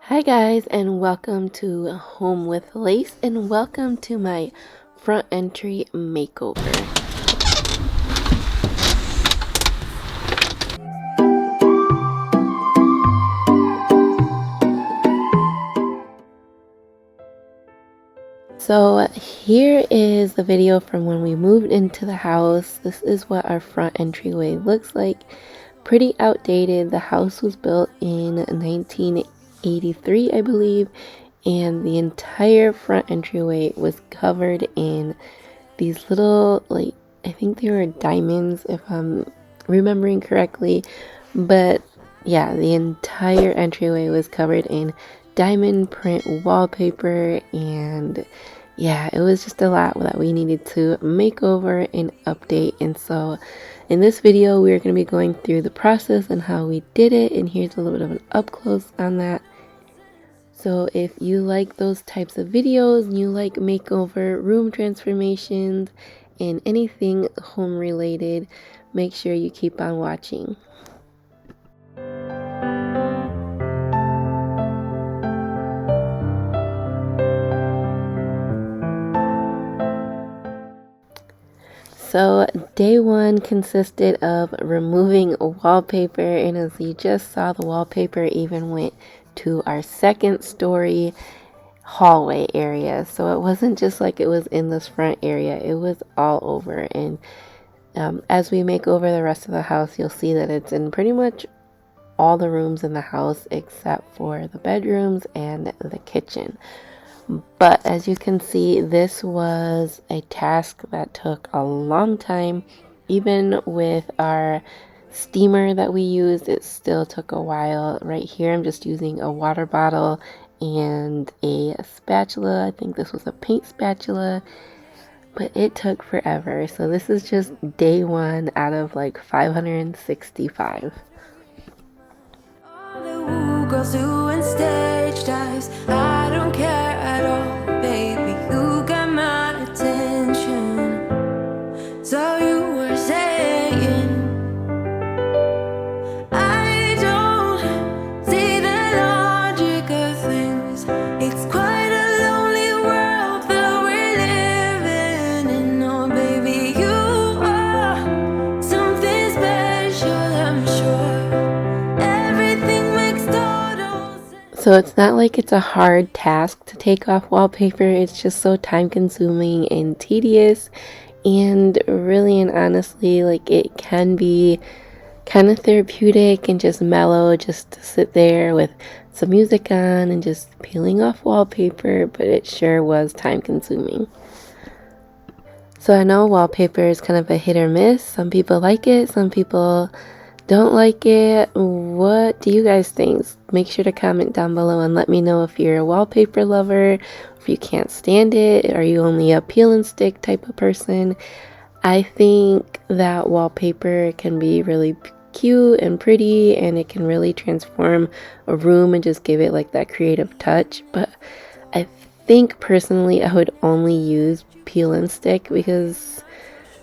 Hi guys, and welcome to Home with Lace, and welcome to my front entry makeover. So here is the video from when we moved into the house. This is what our front entryway looks like. Pretty outdated. The house was built in 1983, I believe, and the entire front entryway was covered in these little, like, I think they were diamonds if I'm remembering correctly, but yeah, the entire entryway was covered in diamond print wallpaper, and yeah, it was just a lot that we needed to make over and update. And so in this video we're going to be going through the process and how we did it, and here's a little bit of an up close on that. So if you like those types of videos and you like makeover, room transformations, and anything home related, make sure you keep on watching. So day one consisted of removing wallpaper, and as you just saw, the wallpaper even went to our second story hallway area. So it wasn't just like it was in this front area, it was all over. And as we make over the rest of the house, you'll see that it's in pretty much all the rooms in the house except for the bedrooms and the kitchen. But as you can see, this was a task that took a long time. Even with our steamer that we used, it still took a while. Right here I'm just using a water bottle and a spatula. I think this was a paint spatula, but it took forever. So this is just day one out of like 565. Girls doing stage dives, I don't care at all, baby, you got my attention. So you were saying, I don't see the logic of things. It's quite a lonely world that we're living in. Oh baby, you are something special, I'm sure. So it's not like it's a hard task to take off wallpaper. It's just so time consuming and tedious, and really and honestly, like, it can be kind of therapeutic and just mellow just to sit there with some music on and just peeling off wallpaper, but it sure was time consuming. So I know wallpaper is kind of a hit or miss. Some people like it, some people don't like it. What do you guys think? Make sure to comment down below and let me know if you're a wallpaper lover, if you can't stand it. Are you only a peel and stick type of person? I think that wallpaper can be really cute and pretty, and it can really transform a room and just give it like that creative touch. But I think personally I would only use peel and stick because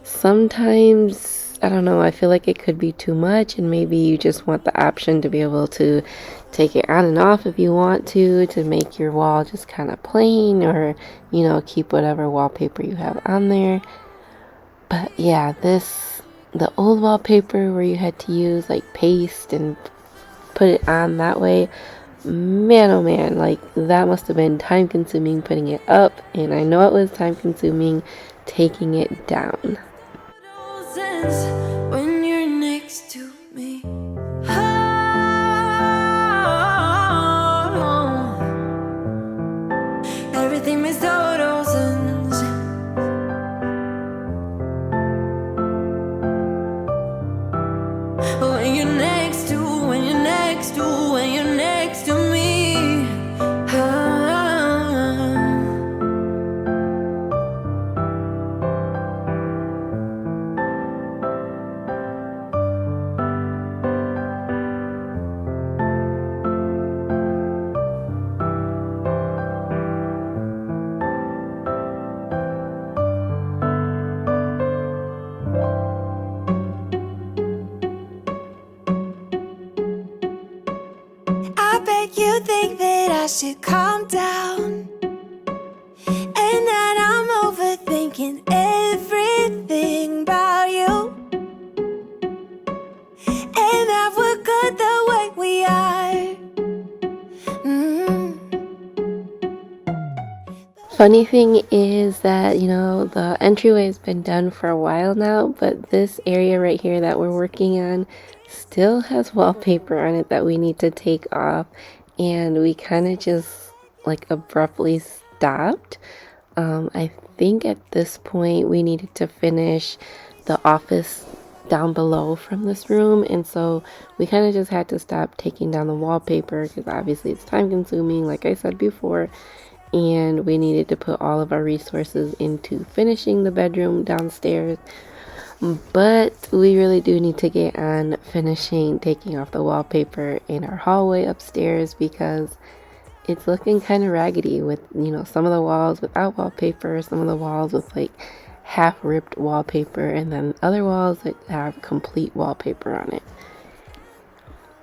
sometimes, I don't know, I feel like it could be too much, and maybe you just want the option to be able to take it on and off if you want to make your wall just kind of plain, or, you know, keep whatever wallpaper you have on there. But yeah, the old wallpaper where you had to use like paste and put it on that way, man oh man, like that must have been time consuming putting it up, and I know it was time consuming taking it down. When you're next to me, everything makes total sense. When you're next to, when you're next to, when you're next to me. I should calm down, and that I'm overthinking everything about you, and that we're good the way we are. Funny thing is that, the entryway has been done for a while now, but this area right here that we're working on still has wallpaper on it that we need to take off, and we kind of just like abruptly stopped. I think at this point we needed to finish the office down below from this room, and so we kind of just had to stop taking down the wallpaper because obviously it's time consuming, like I said before, and we needed to put all of our resources into finishing the bedroom downstairs. But we really do need to get on finishing taking off the wallpaper in our hallway upstairs because it's looking kind of raggedy with, some of the walls without wallpaper, some of the walls with like half ripped wallpaper, and then other walls that have complete wallpaper on it.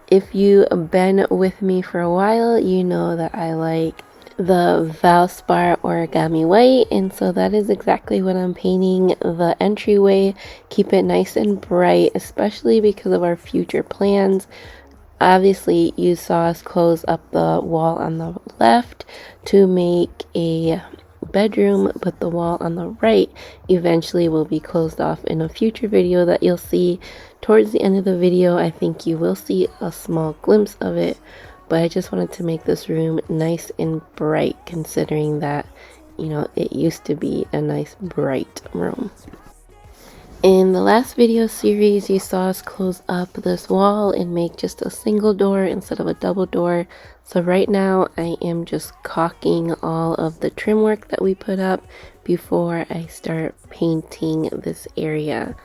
If you've been with me for a while, you know that I like the Valspar origami white, and so that is exactly what I'm painting the entryway. Keep it nice and bright, especially because of our future plans. Obviously, you saw us close up the wall on the left to make a bedroom, but the wall on the right eventually will be closed off in a future video that you'll see towards the end of the video. I think you will see a small glimpse of it, but I just wanted to make this room nice and bright, considering that, it used to be a nice bright room. In the last video series, you saw us close up this wall and make just a single door instead of a double door. So right now I am just caulking all of the trim work that we put up before I start painting this area.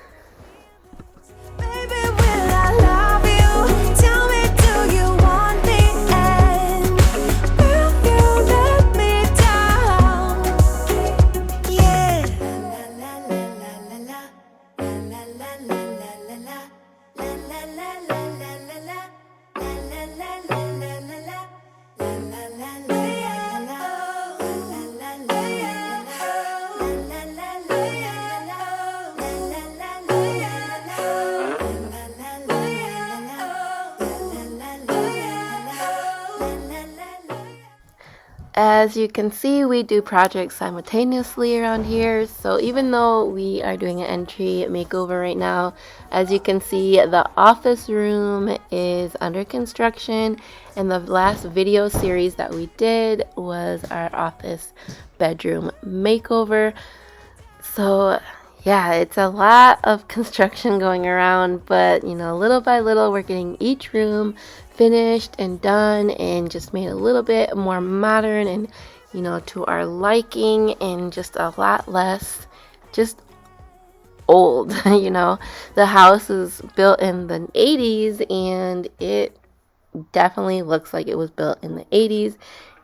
As you can see, we do projects simultaneously around here. So even though we are doing an entry makeover right now, as you can see, the office room is under construction, and the last video series that we did was our office bedroom makeover. So yeah, it's a lot of construction going around, but little by little we're getting each room finished and done and just made a little bit more modern and to our liking, and just a lot less just old. The house is built in the 80s and it definitely looks like it was built in the 80s,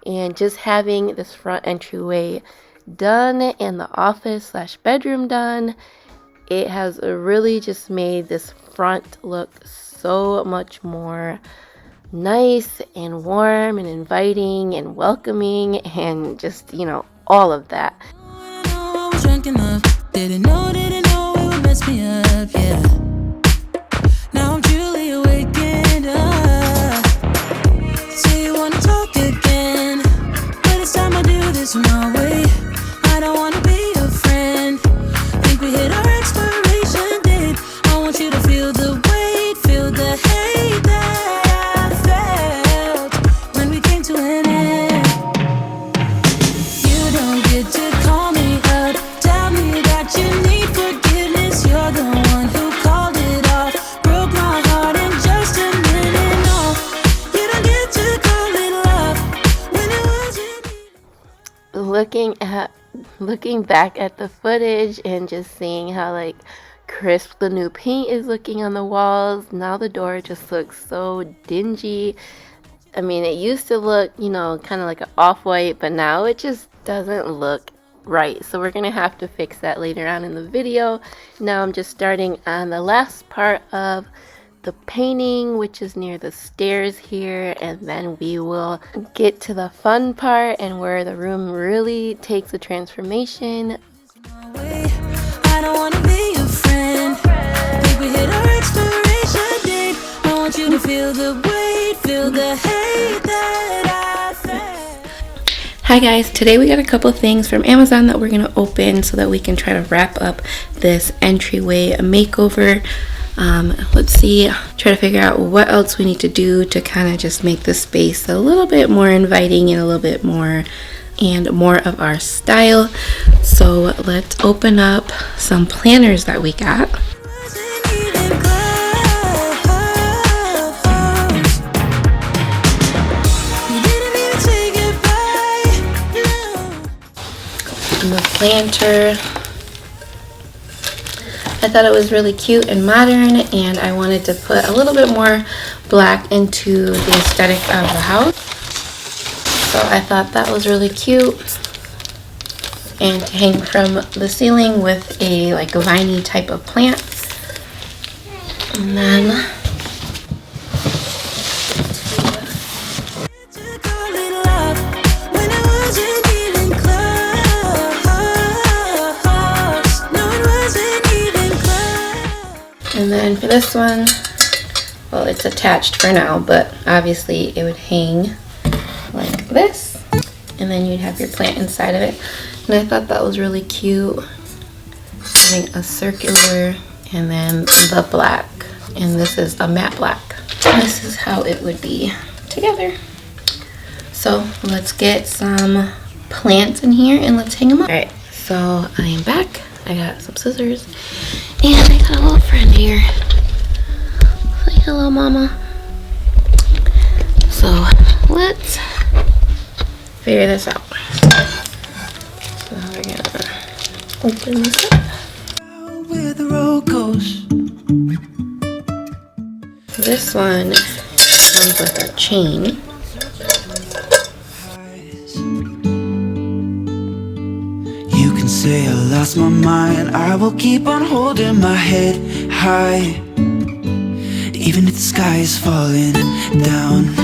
and just having this front entryway done and the office slash bedroom done, it has really just made this front look so much more nice and warm and inviting and welcoming, and just all of that. I was drunk enough, didn't know it would mess me up, yeah. Now I'm truly awakened up. Say you wanna talk again, but it's time I do this my way. I don't wanna be your friend. Think we hit our expiration date. I want you to feel the weight, feel the hate that I felt when we came to an end. You don't get to call me up, tell me that you need forgiveness. You're the one who called it off, broke my heart in just a minute. No, you don't get to call it love when it wasn't. Looking back at the footage and just seeing how like crisp the new paint is looking on the walls, now the door just looks so dingy. I mean, it used to look, kind of like an off-white, but now it just doesn't look right. So we're gonna have to fix that later on in the video. Now I'm just starting on the last part of the painting, which is near the stairs here, and then we will get to the fun part and where the room really takes a transformation. I don't wanna be your friend. Think we hit our expiration date. I want you to feel the weight, feel the hate that I felt. Hi guys, today we got a couple things from Amazon that we're gonna open so that we can try to wrap up this entryway makeover. Let's see, try to figure out what else we need to do to kind of just make this space a little bit more inviting and a little bit more of our style. So let's open up some planners that we got. And the planter, I thought it was really cute and modern, and I wanted to put a little bit more black into the aesthetic of the house. So I thought that was really cute, and to hang from the ceiling with a like a viney type of plant. And then for this one, well, it's attached for now, but obviously it would hang like this, and then you'd have your plant inside of it. And I thought that was really cute, having a circular and then the black, and this is a matte black. This is how it would be together. So let's get some plants in here and let's hang them up. All right, so I am back. I got some scissors and I got a little friend here. Say hello, mama. So let's figure this out. So we're gonna open this up. Where the road goes. This one comes with a chain. You can say I lost my mind. I will keep on holding my head high, even if the sky is falling down.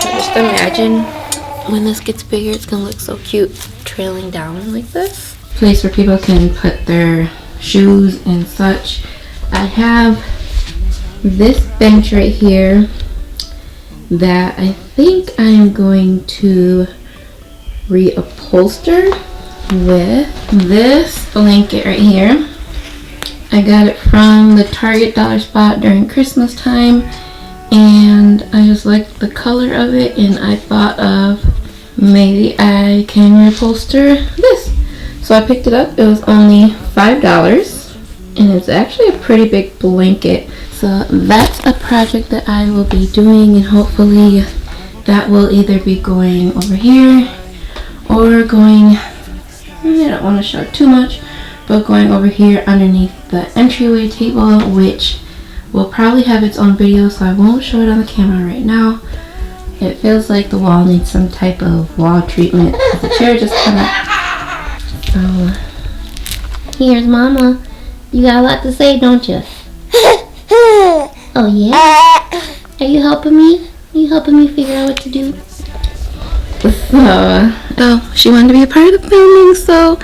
Just imagine when this gets bigger, it's gonna look so cute trailing down like this. Place where people can put their shoes and such. I have this bench right here that I think I'm going to reupholster with this blanket right here. I got it from the Target dollar spot during Christmas time, and I just liked the color of it, and I thought of maybe I can reupholster this. So I picked it up. It was only $5, and it's actually a pretty big blanket. So that's a project that I will be doing, and hopefully that will either be going over here or going, I don't want to show too much, but going over here underneath the entryway table, which will probably have its own video, so I won't show it on the camera right now. It feels like the wall needs some type of wall treatment. The chair just kind of... Here's Mama. You got a lot to say, don't you? Oh yeah? Are you helping me? Are you helping me figure out what to do? So, she wanted to be a part of the filming, so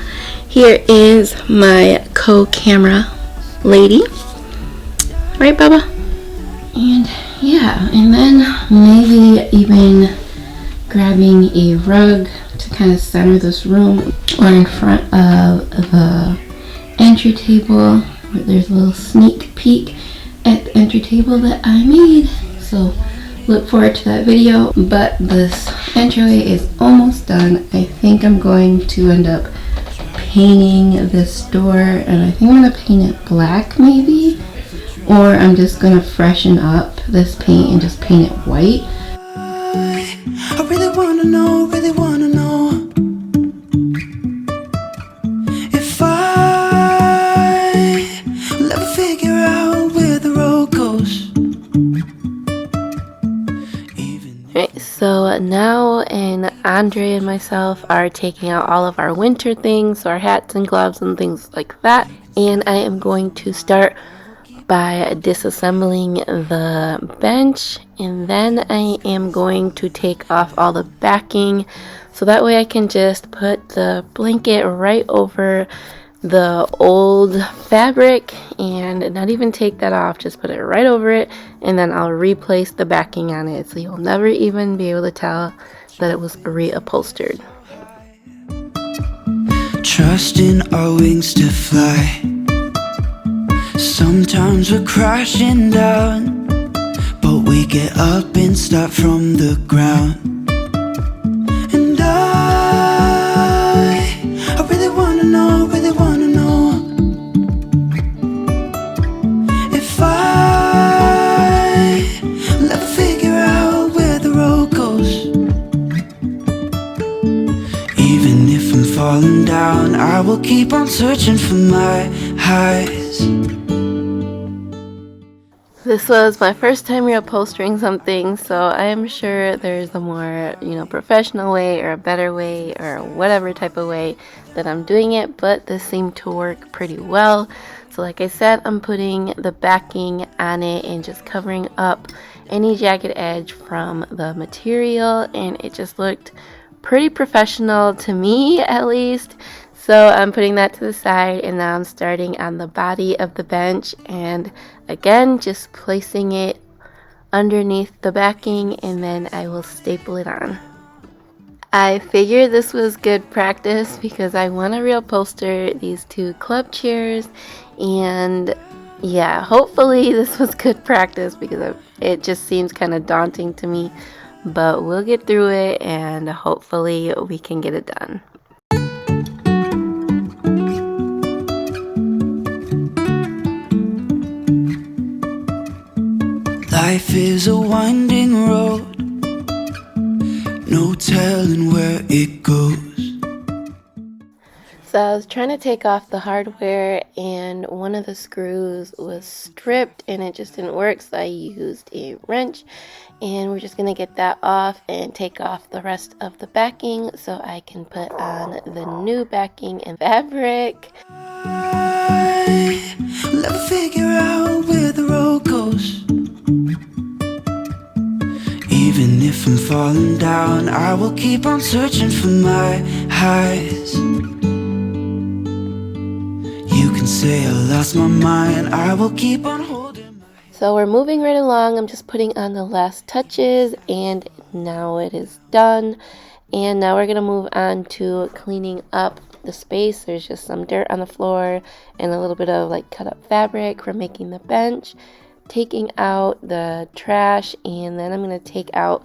here is my co-camera lady. Right, Baba? And yeah, and then maybe even grabbing a rug to kind of center this room, or in front of the entry table where there's a little sneak peek at the entry table that I made. So look forward to that video. But this entryway is almost done. I think I'm going to end up painting this door, and I think I'm going to paint it black maybe, or I'm just going to freshen up this paint and just paint it white. I really wanna know, if I will ever figure out where the road goes. Alright, so Andre and myself are taking out all of our winter things, so our hats and gloves and things like that. And I am going to start by disassembling the bench, and then I am going to take off all the backing so that way I can just put the blanket right over the old fabric and not even take that off, just put it right over it, and then I'll replace the backing on it so you'll never even be able to tell that it was reupholstered. Trusting our wings to fly. Sometimes we're crashing down, but we get up and start from the ground. And I really wanna know, if I'll ever figure out where the road goes. Even if I'm falling down, I will keep on searching for my highs. This was my first time reupholstering something, so I am sure there's a more, professional way or a better way or whatever type of way that I'm doing it, but this seemed to work pretty well. So like I said, I'm putting the backing on it and just covering up any jagged edge from the material, and it just looked pretty professional to me, at least. So I'm putting that to the side, and now I'm starting on the body of the bench, and again just placing it underneath the backing, and then I will staple it on. I figured this was good practice because I want to reupholster these two club chairs, and yeah, hopefully this was good practice because it just seems kind of daunting to me, but we'll get through it and hopefully we can get it done. Life is a winding road, no telling where it goes. So I was trying to take off the hardware, and one of the screws was stripped and it just didn't work, so I used a wrench, and we're just going to get that off and take off the rest of the backing so I can put on the new backing and fabric. I'll never figure out where the road goes. Even if I'm falling down, I will keep on searching for my highs. You can say I lost my mind, I will keep on holding. So we're moving right along. I'm just putting on the last touches, and now it is done. And now we're going to move on to cleaning up the space. There's just some dirt on the floor and a little bit of cut up fabric from making the bench. Taking out the trash, and then I'm going to take out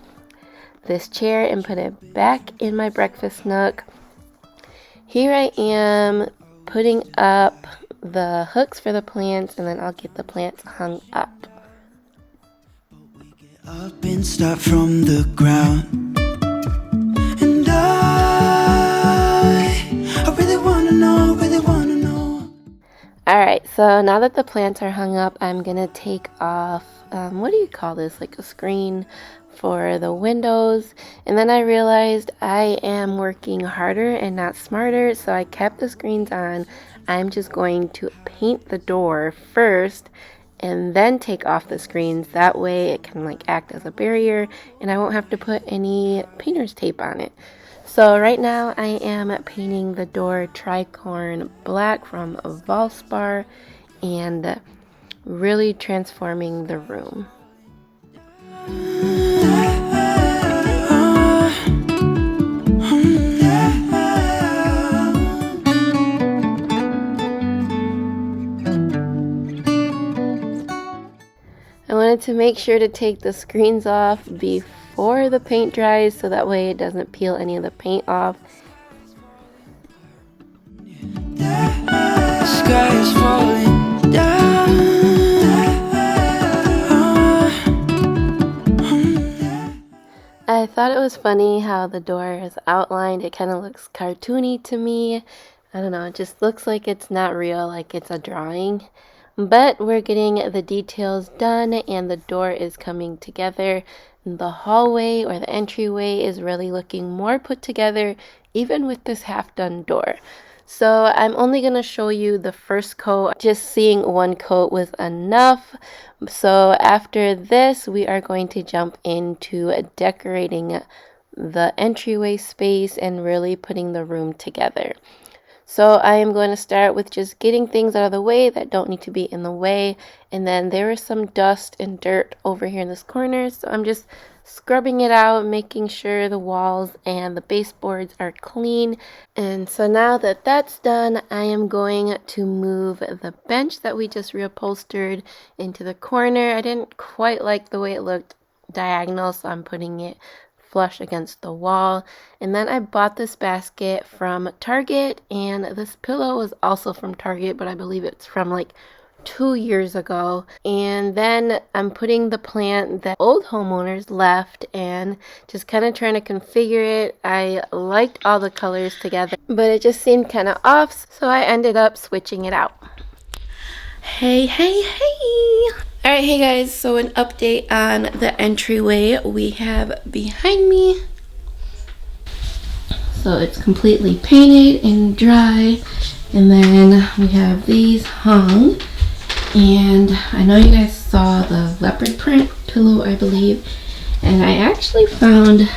this chair and put it back in my breakfast nook. Here I am putting up the hooks for the plants, and then I'll get the plants hung up. Up and start from the ground. And I really wanna know. Alright, so now that the plants are hung up, I'm gonna take off, what do you call this, like a screen for the windows. And then I realized I am working harder and not smarter, so I kept the screens on. I'm just going to paint the door first and then take off the screens. That way it can act as a barrier and I won't have to put any painter's tape on it. So right now I am painting the door tricorn black from Valspar and really transforming the room. I wanted to make sure to take the screens off before the paint dries so that way it doesn't peel any of the paint off. The sky is falling down. I thought it was funny how the door is outlined. It kind of looks cartoony to me. I don't know, it just looks like it's not real, like it's a drawing. But we're getting the details done and the door is coming together. the hallway or the entryway is really looking more put together, even with this half-done door. So I'm only going to show you the first coat. Just seeing one coat was enough. So after this, we are going to jump into decorating the entryway space and really putting the room together. So I am going to start with just getting things out of the way that don't need to be in the way. And then there is some dust and dirt over here in this corner. So I'm just scrubbing it out, making sure the walls and the baseboards are clean. And so now that that's done, I am going to move the bench that we just reupholstered into the corner. I didn't quite like the way it looked diagonal, so I'm putting it flush against the wall. And then I bought this basket from Target, and this pillow was also from Target, but I believe it's from like 2 years ago. And then I'm putting the plant that old homeowners left and just kind of trying to configure it. I liked all the colors together, but it just seemed kind of off, so I ended up switching it out. Hey. Alright, hey guys, so an update on the entryway we have behind me. So it's completely painted and dry, and then we have these hung. And I know you guys saw the leopard print pillow, I believe, and I actually found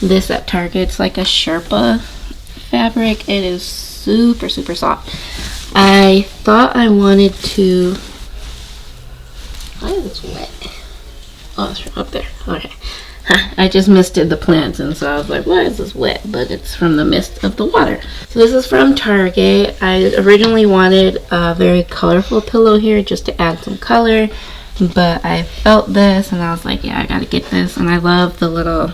this at Target. It's like a Sherpa fabric. It is super soft. I thought I wanted to... Why is this wet? Oh, it's from up there. Okay. I just misted the plants, and so I was like, why is this wet? But it's from the mist of the water. So this is from Target. I originally wanted a very colorful pillow here just to add some color, but I felt this and I was like, yeah, I gotta get this. And I love the little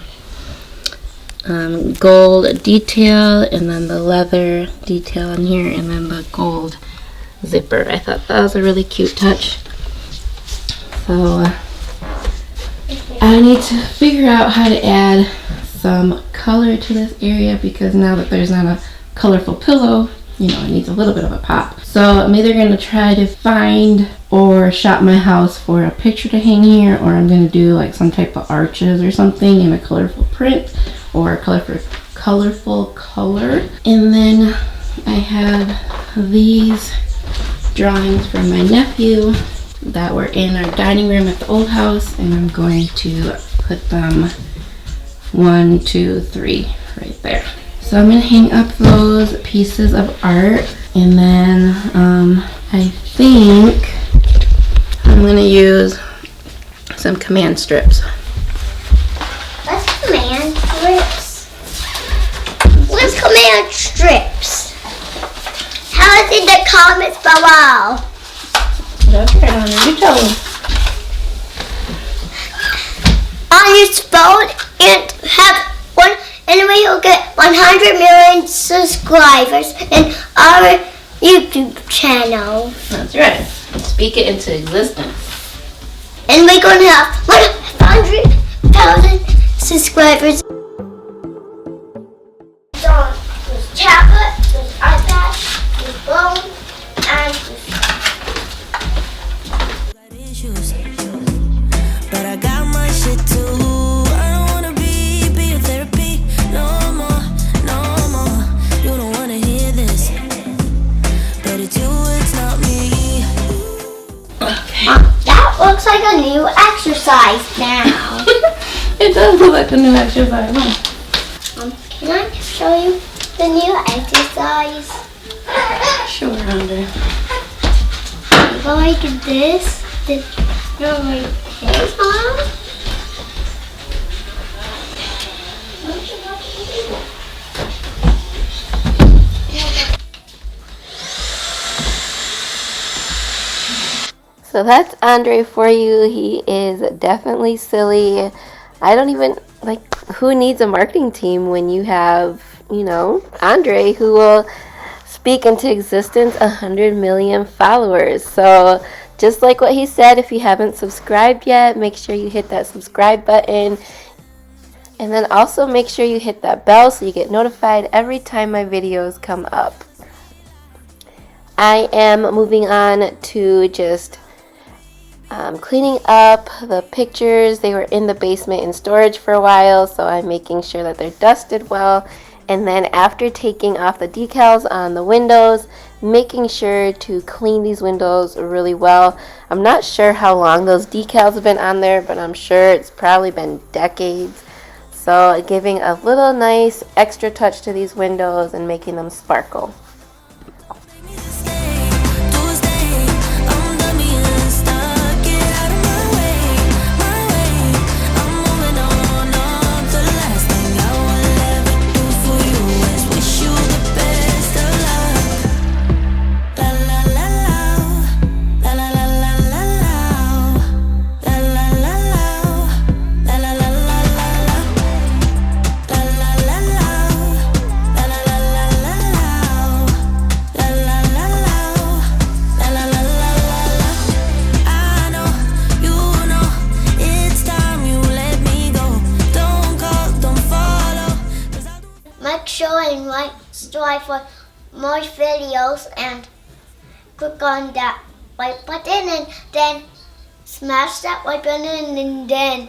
gold detail, and then the leather detail in here, and then the gold zipper. I thought that was a really cute touch. So I need to figure out how to add some color to this area, because now that there's not a colorful pillow, you know, it needs a little bit of a pop. So I'm either going to try to find or shop my house for a picture to hang here, or I'm going to do like some type of arches or something in a colorful print or a colorful color. And then I have these drawings from my nephew that were in our dining room at the old house, and I'm going to put them 1, 2, 3 right there. So I'm going to hang up those pieces of art, and then I think I'm going to use some command strips. What's command strips? What's command strips? Tell us in the comments below. Okay, you tell them. On your phone and have one, and we will get 100 million subscribers in our YouTube channel. That's right. Speak it into existence. And we're going to have 100,000 subscribers. There's tablet, there's iPad, there's phone, and issues, but I got my shit too. I don't wanna be your therapy no more. You don't wanna hear this, but it's you, it's not me. that looks like a new exercise now. It does look like a new exercise, huh? Can I show you the new exercise? Sure, Andre. Go like this. Go like this, huh? So that's Andre for you. He is definitely silly. I don't even, like, who needs a marketing team when you have, you know, Andre, who will speak into existence 100 million followers. So just like what he said, if you haven't subscribed yet, make sure you hit that subscribe button. And then also make sure you hit that bell so you get notified every time my videos come up. I am moving on to just cleaning up the pictures. They were in the basement in storage for a while, so I'm making sure that they're dusted well. And then after taking off the decals on the windows, making sure to clean these windows really well. I'm not sure how long those decals have been on there, but I'm sure it's probably been decades. So giving a little nice extra touch to these windows and making them sparkle. Make sure and like, subscribe for more videos and click on that like button and then smash that like button and then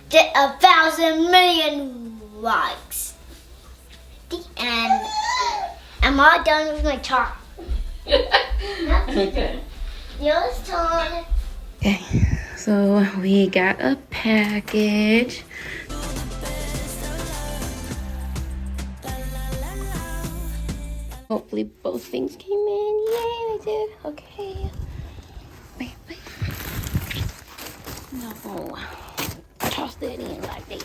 get 1,000 million likes. The end. I'm all done with my talk. Okay. Yours turn. Okay, so we got a package. Hopefully both things came in. Yay, they did. Okay. Wait. No. Toss that in like that.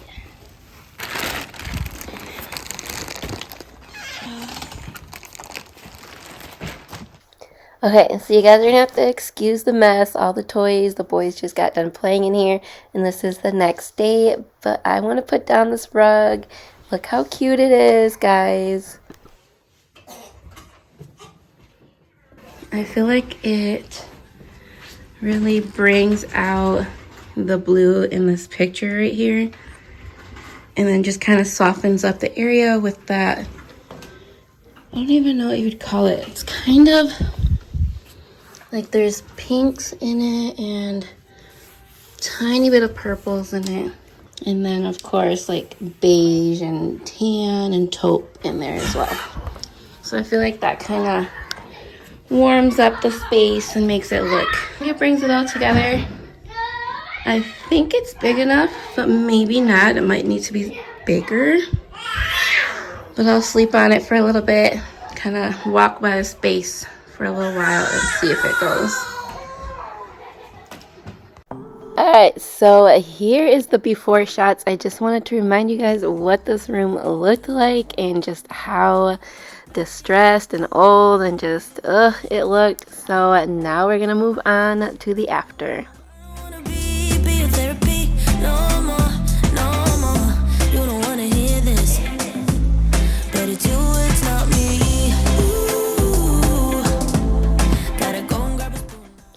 Okay, so you guys are gonna have to excuse the mess, all the toys. The boys just got done playing in here, and this is the next day. But I want to put down this rug. Look how cute it is, guys. I feel like it really brings out the blue in this picture right here, and then just kind of softens up the area with that. I don't even know what you would call it. It's kind of like there's pinks in it and tiny bit of purples in it, and then of course like beige and tan and taupe in there as well. So I feel like that kind of warms up the space and makes it look. It brings it all together. I think it's big enough, but maybe not. It might need to be bigger. But I'll sleep on it for a little bit, kind of walk by the space for a little while and see if it goes. Alright, so here is the before shots. I just wanted to remind you guys what this room looked like and just how distressed and old and just it looked. So now we're gonna move on to the after.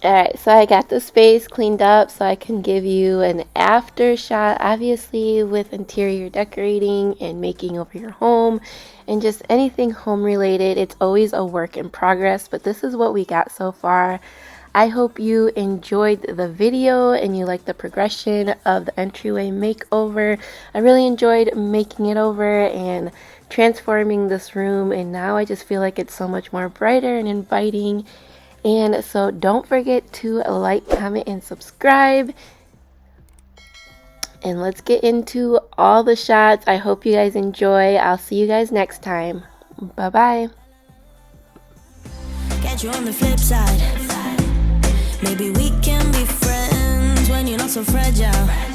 Alright, so I got the space cleaned up so I can give you an after shot, obviously with interior decorating and making over your home and just anything home related. It's always a work in progress, but this is what we got so far. I hope you enjoyed the video and you liked the progression of the entryway makeover. I really enjoyed making it over and transforming this room, and now I just feel like it's so much more brighter and inviting. And so don't forget to like, comment, and subscribe. And let's get into all the shots. I hope you guys enjoy. I'll see you guys next time. Bye-bye. Catch you on the flip side. Maybe we can be friends when you're not so fragile.